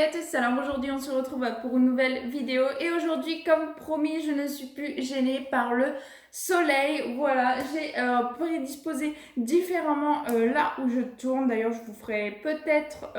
à tous, alors aujourd'hui on se retrouve pour une nouvelle vidéo et aujourd'hui comme promis je ne suis plus gênée par le soleil. Voilà, j'ai prédisposé différemment là où je tourne. D'ailleurs je vous ferai peut-être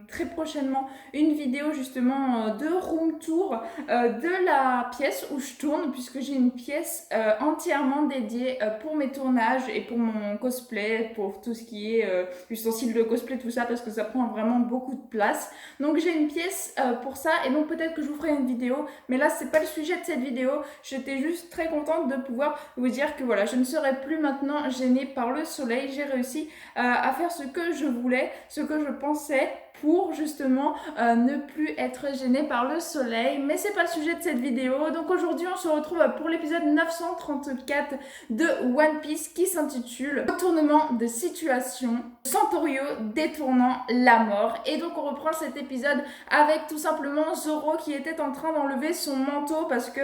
très prochainement une vidéo justement de room tour de la pièce où je tourne, puisque j'ai une pièce entièrement dédiée pour mes tournages et pour mon cosplay, pour tout ce qui est ustensiles de cosplay, tout ça, parce que ça prend vraiment beaucoup de place. Donc j'ai une pièce pour ça, et donc peut-être que je vous ferai une vidéo, mais là c'est pas le sujet de cette vidéo. J'étais juste très contente de pouvoir vous dire que voilà, je ne serai plus maintenant gênée par le soleil. J'ai réussi à faire ce que je voulais, ce que je pensais, pour justement ne plus être gênée par le soleil. Mais c'est pas le sujet de cette vidéo. Donc aujourd'hui on se retrouve pour l'épisode 934 de One Piece qui s'intitule Retournement de situation, Santorio détournant la mort. Et donc on reprend cet épisode avec tout simplement Zoro qui était en train d'enlever son manteau, parce que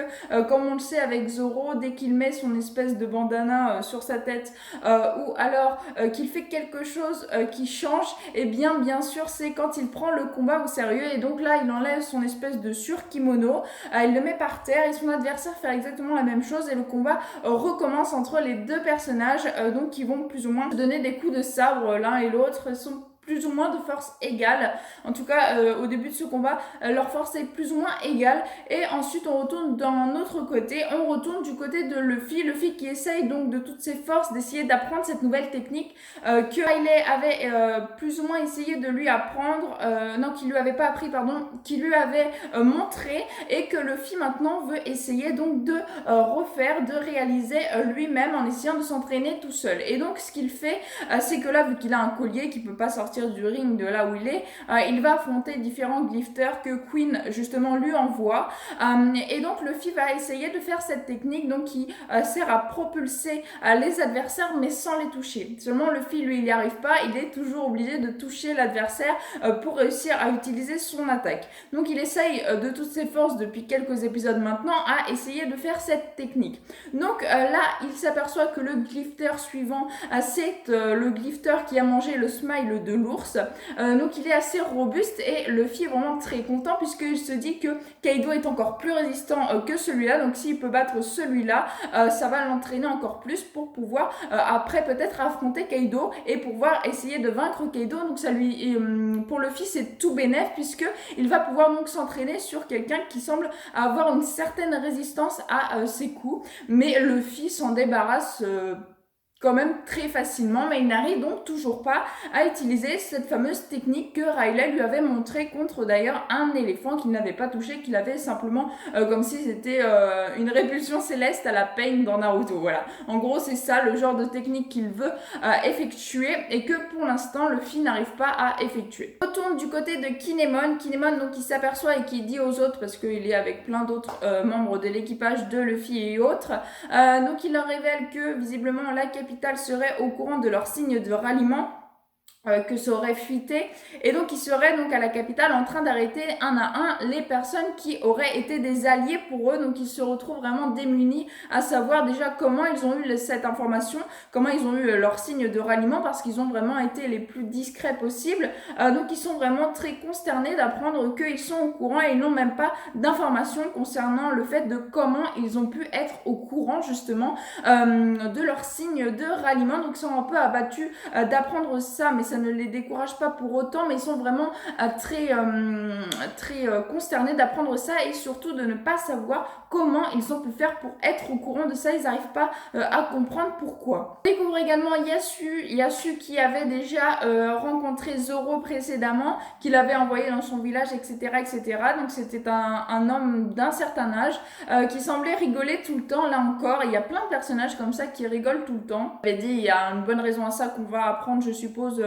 comme on le sait avec Zoro, dès qu'il met son espèce de bandana sur sa tête ou alors qu'il fait quelque chose qui change, et bien sûr c'est quand il prend le combat au sérieux. Et donc là il enlève son espèce de sur-kimono, il le met par terre et son adversaire fait exactement la même chose, et le combat recommence entre les deux personnages donc qui vont plus ou moins se donner des coups de sabre l'un et l'autre. Ils sont plus ou moins de force égale. En tout cas, au début de ce combat, leur force est plus ou moins égale. Et ensuite, on retourne d'un autre côté. On retourne du côté de Luffy. Luffy qui essaye donc de toutes ses forces d'essayer d'apprendre cette nouvelle technique que Riley avait plus ou moins essayé de lui apprendre. Non, qu'il lui avait pas appris, pardon. Qu'il lui avait montré. Et que Luffy maintenant veut essayer donc de refaire, de réaliser lui-même en essayant de s'entraîner tout seul. Et donc, ce qu'il fait, c'est que là, vu qu'il a un collier qui peut pas sortir du ring de là où il est, il va affronter différents glifters que Queen justement lui envoie, et donc Luffy va essayer de faire cette technique donc qui sert à propulser les adversaires mais sans les toucher. Seulement Luffy lui il n'y arrive pas, il est toujours obligé de toucher l'adversaire pour réussir à utiliser son attaque. Donc il essaye de toutes ses forces depuis quelques épisodes maintenant à essayer de faire cette technique. Donc là il s'aperçoit que le glifter suivant c'est le glifter qui a mangé le smile de l'ours. Donc il est assez robuste et Luffy est vraiment très content puisqu'il se dit que Kaido est encore plus résistant que celui-là. Donc s'il peut battre celui-là, ça va l'entraîner encore plus pour pouvoir après peut-être affronter Kaido et pouvoir essayer de vaincre Kaido. Donc ça lui, pour Luffy c'est tout bénef puisque il va pouvoir donc s'entraîner sur quelqu'un qui semble avoir une certaine résistance à ses coups. Mais Luffy s'en débarrasse quand même très facilement, mais il n'arrive donc toujours pas à utiliser cette fameuse technique que Riley lui avait montrée contre d'ailleurs un éléphant qu'il n'avait pas touché, qu'il avait simplement comme si c'était une répulsion céleste à la Pain dans Naruto. Voilà, en gros c'est ça le genre de technique qu'il veut effectuer et que pour l'instant Luffy n'arrive pas à effectuer. On retourne du côté de Kinemon donc qui s'aperçoit et qui dit aux autres, parce qu'il est avec plein d'autres membres de l'équipage de Luffy et autres, donc il leur révèle que visiblement la capitale seraient au courant de leur signe de ralliement, que ça aurait fuité, et donc ils seraient donc à la capitale en train d'arrêter un à un les personnes qui auraient été des alliés pour eux. Donc ils se retrouvent vraiment démunis à savoir déjà comment ils ont eu cette information, comment ils ont eu leur signe de ralliement, parce qu'ils ont vraiment été les plus discrets possibles. Donc ils sont vraiment très consternés d'apprendre qu'ils sont au courant et ils n'ont même pas d'informations concernant le fait de comment ils ont pu être au courant justement de leur signe de ralliement. Donc ils sont un peu abattus d'apprendre ça, mais ça ne les décourage pas pour autant, mais ils sont vraiment très consternés d'apprendre ça et surtout de ne pas savoir comment ils ont pu faire pour être au courant de ça. Ils n'arrivent pas à comprendre pourquoi. On découvre également Yasu qui avait déjà rencontré Zoro précédemment, qu'il avait envoyé dans son village, etc. Donc c'était un homme d'un certain âge qui semblait rigoler tout le temps. Là encore, il y a plein de personnages comme ça qui rigolent tout le temps. J'avais dit, il y a une bonne raison à ça qu'on va apprendre, je suppose,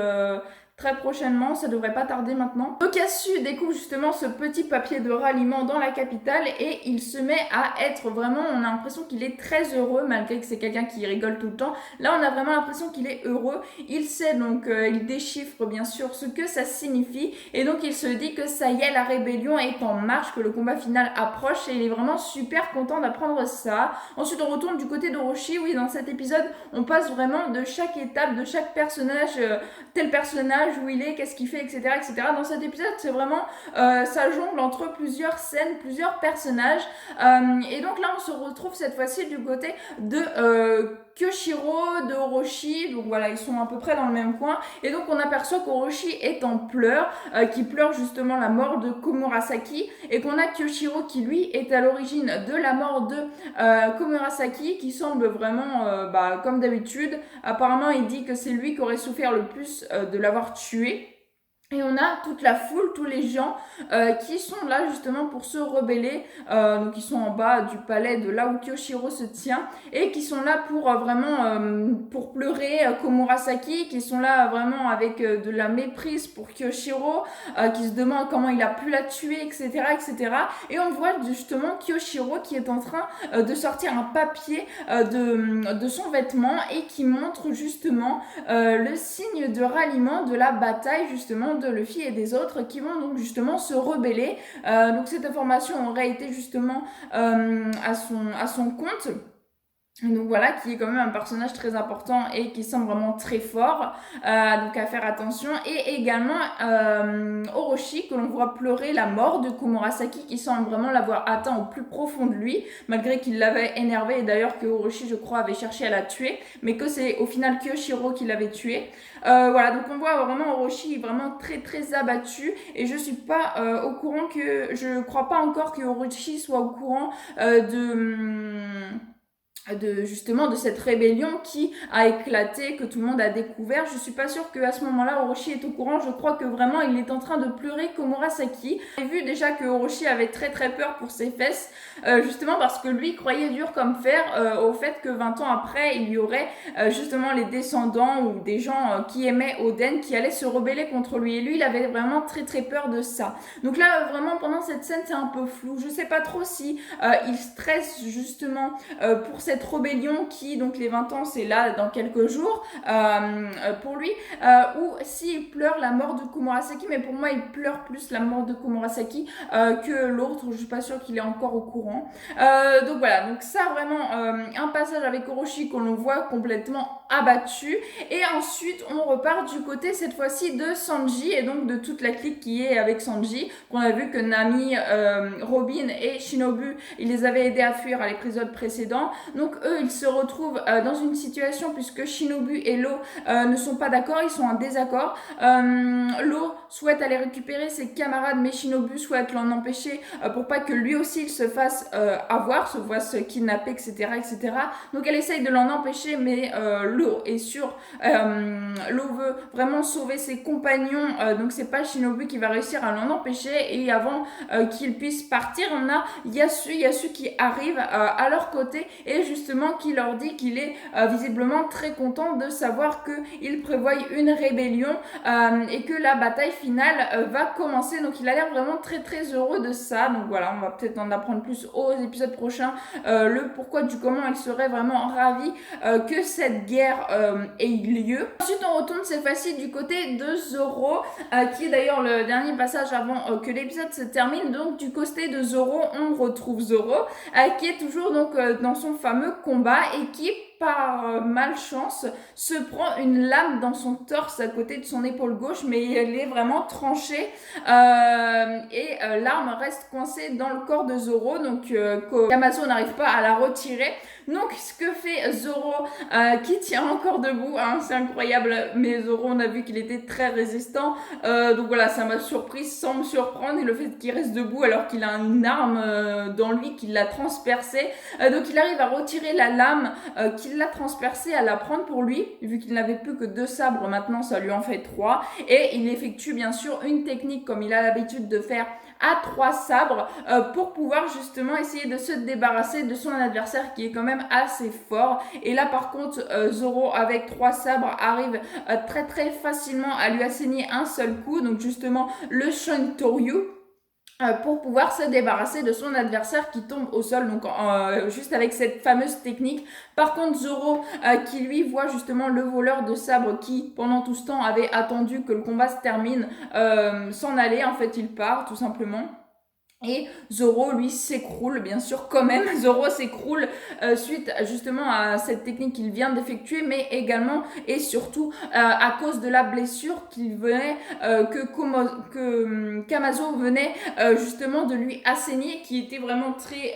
très prochainement, ça devrait pas tarder maintenant. Donc Yasu découvre justement ce petit papier de ralliement dans la capitale et il se met à être vraiment, on a l'impression qu'il est très heureux malgré que c'est quelqu'un qui rigole tout le temps. Là on a vraiment l'impression qu'il est heureux. Il sait donc, il déchiffre bien sûr ce que ça signifie et donc il se dit que ça y est, la rébellion est en marche, que le combat final approche et il est vraiment super content d'apprendre ça. Ensuite on retourne du côté d'Orochi. Oui, dans cet épisode on passe vraiment de chaque étape, de chaque personnage, tel personnage personnage, où il est, qu'est-ce qu'il fait, etc., etc. Dans cet épisode, c'est vraiment, ça jongle entre plusieurs scènes, plusieurs personnages. Et donc là, on se retrouve cette fois-ci du côté de Kyoshiro, de Orochi. Donc voilà, ils sont à peu près dans le même coin. Et donc on aperçoit qu'Orochi est en pleurs, qui pleure justement la mort de Komurasaki. Et qu'on a Kyoshiro qui lui est à l'origine de la mort de Komurasaki, qui semble vraiment, comme d'habitude. Apparemment, il dit que c'est lui qui aurait souffert le plus de l'avoir tué. Et on a toute la foule, tous les gens qui sont là justement pour se rebeller, donc ils sont en bas du palais de là où Kyoshiro se tient, et qui sont là pour pour pleurer Komurasaki, qui sont là vraiment avec de la méprise pour Kyoshiro, qui se demandent comment il a pu la tuer, etc., etc. Et on voit justement Kyoshiro qui est en train de sortir un papier de son vêtement, et qui montre justement le signe de ralliement de la bataille justement de Luffy et des autres qui vont donc justement se rebeller. Donc cette information aurait été justement à son compte. Donc voilà, qui est quand même un personnage très important et qui semble vraiment très fort, donc à faire attention. Et également Orochi, que l'on voit pleurer la mort de Komurasaki, qui semble vraiment l'avoir atteint au plus profond de lui, malgré qu'il l'avait énervé, et d'ailleurs que Orochi, je crois, avait cherché à la tuer, mais que c'est au final Kyoshiro qui l'avait tué. Voilà, donc on voit vraiment Orochi vraiment très très abattu, et je suis pas au courant je crois pas encore que Orochi soit au courant justement de cette rébellion qui a éclaté, que tout le monde a découvert. Je suis pas sûre qu'à ce moment-là Orochi est au courant. Je crois que vraiment il est en train de pleurer Komurasaki. J'ai vu déjà que Orochi avait très très peur pour ses fesses, justement parce que lui croyait dur comme fer au fait que 20 ans après il y aurait justement les descendants ou des gens qui aimaient Oden qui allaient se rebeller contre lui, et lui il avait vraiment très très peur de ça. Donc là vraiment pendant cette scène c'est un peu flou. Je sais pas trop si il stresse justement pour cette rébellion qui, donc les 20 ans, c'est là dans quelques jours pour lui, ou s'il pleure la mort de Komurasaki, mais pour moi il pleure plus la mort de Komurasaki que l'autre. Je suis pas sûre qu'il est encore au courant. Donc voilà, donc ça vraiment un passage avec Orochi qu'on le voit complètement abattu, et ensuite on repart du côté cette fois-ci de Sanji, et donc de toute la clique qui est avec Sanji, qu'on a vu que Nami, Robin et Shinobu, ils les avaient aidés à fuir à l'épisode précédent. Donc eux, ils se retrouvent dans une situation, puisque Shinobu et Law ne sont pas d'accord, ils sont en désaccord. Law souhaite aller récupérer ses camarades, mais Shinobu souhaite l'en empêcher pour pas que lui aussi il se fasse avoir, se fasse kidnapper, etc., etc. Donc elle essaye de l'en empêcher, mais Law est sûr, Law veut vraiment sauver ses compagnons, donc c'est pas Shinobu qui va réussir à l'en empêcher. Et avant qu'il puisse partir, on a Yasu qui arrive à leur côté, et justement qui leur dit qu'il est visiblement très content de savoir qu'il prévoit une rébellion et que la bataille finale va commencer. Donc il a l'air vraiment très très heureux de ça. Donc voilà, on va peut-être en apprendre plus aux épisodes prochains, le pourquoi du comment il serait vraiment ravi que cette guerre ait lieu. Ensuite on retourne cette fois-ci du côté de Zoro, qui est d'ailleurs le dernier passage avant que l'épisode se termine. Donc du côté de Zoro, on retrouve Zoro qui est toujours donc dans son fameux combat, et qui par malchance se prend une lame dans son torse à côté de son épaule gauche, mais elle est vraiment tranchée, et l'arme reste coincée dans le corps de Zoro, donc Yamato n'arrive pas à la retirer. Donc ce que fait Zoro, qui tient encore debout, hein, c'est incroyable, mais Zoro on a vu qu'il était très résistant, donc voilà, ça m'a surprise sans me surprendre, et le fait qu'il reste debout alors qu'il a une arme dans lui qui l'a transpercé, donc il arrive à retirer la lame qui l'a transpercé, à la prendre pour lui, vu qu'il n'avait plus que 2 sabres, maintenant ça lui en fait 3, et il effectue bien sûr une technique comme il a l'habitude de faire à 3 sabres pour pouvoir justement essayer de se débarrasser de son adversaire qui est quand même assez fort. Et là par contre Zoro avec 3 sabres arrive très très facilement à lui asséner un seul coup, donc justement le Shontoryu, pour pouvoir se débarrasser de son adversaire qui tombe au sol, donc juste avec cette fameuse technique. Par contre Zoro qui lui voit justement le voleur de sabre qui pendant tout ce temps avait attendu que le combat se termine s'en aller, en fait il part tout simplement. Et Zoro, lui, s'écroule, bien sûr, quand même. Zoro s'écroule suite justement à cette technique qu'il vient d'effectuer, mais également et surtout à cause de la blessure qu'il venait, que Kamazo venait justement de lui asséner, qui était vraiment très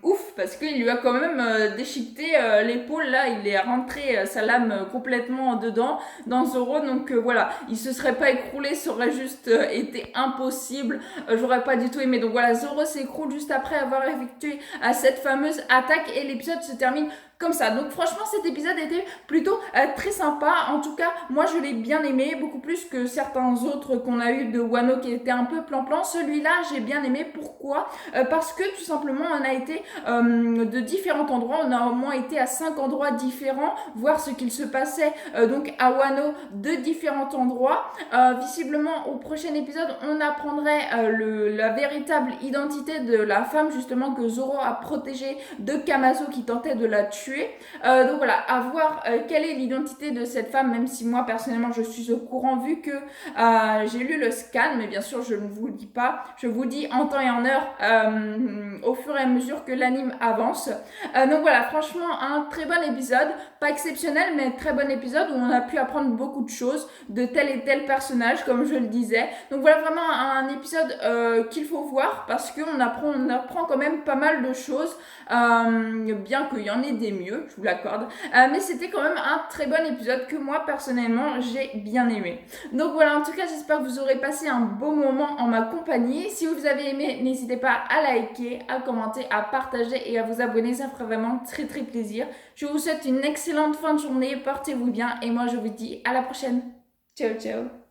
ouf, parce qu'il lui a quand même déchiqueté l'épaule, là, il est rentré sa lame complètement dedans, dans Zoro, donc voilà, il se serait pas écroulé, ça aurait juste été impossible, j'aurais pas du tout aimé. Donc voilà, Zoro s'écroule juste après avoir effectué cette fameuse attaque et l'épisode se termine comme ça. Donc franchement, cet épisode était plutôt très sympa. En tout cas, moi je l'ai bien aimé, beaucoup plus que certains autres qu'on a eu de Wano qui étaient un peu plan-plan. Celui-là, j'ai bien aimé. Pourquoi Parce que tout simplement, on a été de différents endroits. On a au moins été à 5 endroits différents, voir ce qu'il se passait donc à Wano de différents endroits. Visiblement, au prochain épisode, on apprendrait la véritable identité de la femme justement que Zoro a protégée de Kamazo qui tentait de la tuer. Donc voilà, à voir quelle est l'identité de cette femme, même si moi personnellement je suis au courant vu que j'ai lu le scan, mais bien sûr je ne vous le dis pas, je vous dis en temps et en heure au fur et à mesure que l'anime avance. Donc voilà, franchement un très bon épisode, pas exceptionnel mais très bon épisode où on a pu apprendre beaucoup de choses de tel et tel personnage comme je le disais. Donc voilà vraiment un épisode qu'il faut voir parce qu'on apprend quand même pas mal de choses, bien qu'il y en ait des mieux, je vous l'accorde. Mais c'était quand même un très bon épisode que moi personnellement j'ai bien aimé. Donc voilà, en tout cas j'espère que vous aurez passé un beau moment en ma compagnie. Si vous avez aimé, n'hésitez pas à liker, à commenter, à partager et à vous abonner, ça ferait vraiment très très plaisir. Je vous souhaite une excellente fin de journée, portez-vous bien et moi je vous dis à la prochaine. Ciao ciao.